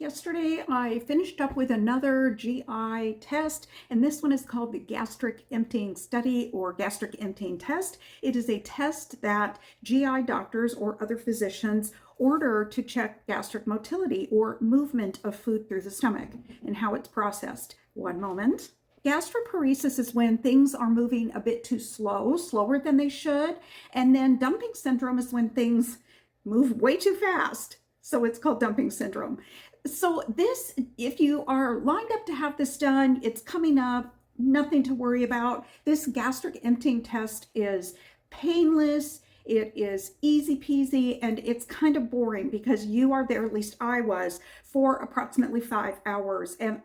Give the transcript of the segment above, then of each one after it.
Yesterday, I finished up with another GI test, and this one is called the Gastric Emptying Study or Gastric Emptying Test. It is a test that GI doctors or other physicians order to check gastric motility or movement of food through the stomach and how it's processed. One moment. Gastroparesis is when things are moving a bit too slower than they should. And then dumping syndrome is when things move way too fast. So it's called dumping syndrome. So this, if you are lined up to have this done, it's coming up, nothing to worry about. This gastric emptying test is painless. It is easy peasy, and it's kind of boring because you are there, at least I was, for approximately 5 hours. And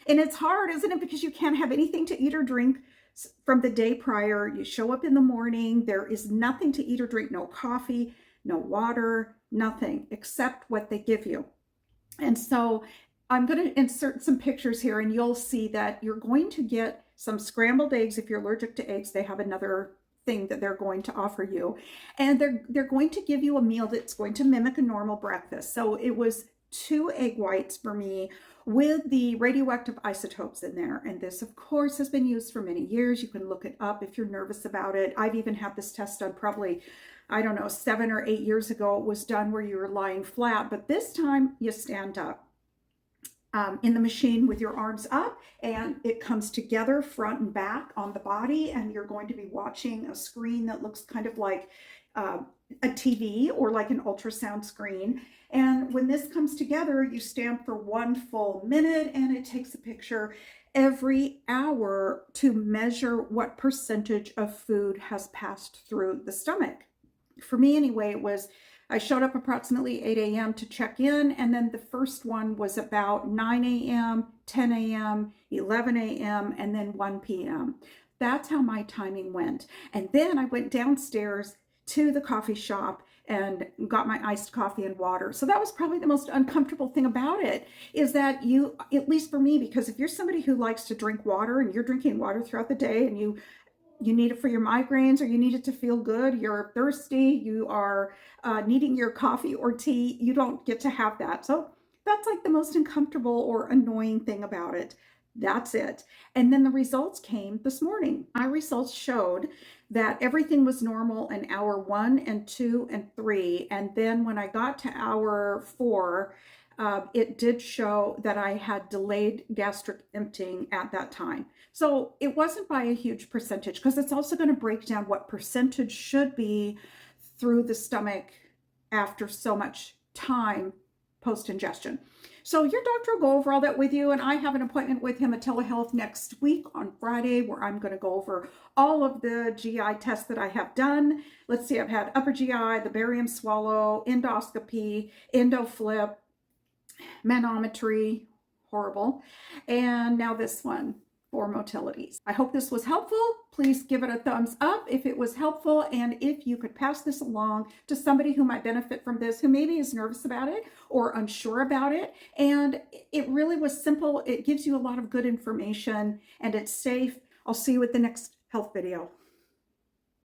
it's hard, isn't it? Because you can't have anything to eat or drink from the day prior. You show up in the morning, there is nothing to eat or drink, no coffee, no water, nothing except what they give you. And so I'm going to insert some pictures here, and you'll see that you're going to get some scrambled eggs. If you're allergic to eggs, they have another thing that they're going to offer you. And they're going to give you a meal that's going to mimic a normal breakfast. So it was 2 egg whites for me with the radioactive isotopes in there. And this, of course, has been used for many years. You can look it up if you're nervous about it. I've even had this test done probably, I don't know, 7 or 8 years ago. It was done where you were lying flat, but this time you stand up in the machine with your arms up, and it comes together front and back on the body, and you're going to be watching a screen that looks kind of like a TV or like an ultrasound screen. And when this comes together, you stand for 1 full minute, and it takes a picture every hour to measure what percentage of food has passed through the stomach. For me anyway, I showed up approximately 8 a.m. to check in, and then the first one was about 9 a.m., 10 a.m., 11 a.m., and then 1 p.m. That's how my timing went. And then I went downstairs to the coffee shop and got my iced coffee and water. So that was probably the most uncomfortable thing about it, is that you, at least for me, because if you're somebody who likes to drink water and you're drinking water throughout the day and you need it for your migraines, or you need it to feel good, you're thirsty, you are needing your coffee or tea, you don't get to have that. So that's like the most uncomfortable or annoying thing about it. That's it. And then the results came this morning. My results showed that everything was normal in hour 1 and 2 and 3. And then when I got to hour 4, it did show that I had delayed gastric emptying at that time. So it wasn't by a huge percentage, because it's also going to break down what percentage should be through the stomach after so much time post-ingestion. So your doctor will go over all that with you, and I have an appointment with him at telehealth next week on Friday, where I'm going to go over all of the GI tests that I have done. Let's see, I've had upper GI, the barium swallow, endoscopy, endoflip, manometry, horrible, and now this one for motilities. I hope this was helpful. Please give it a thumbs up if it was helpful, and if you could pass this along to somebody who might benefit from this, who maybe is nervous about it or unsure about it. And it really was simple. It gives you a lot of good information, and it's safe. I'll see you at the next health video.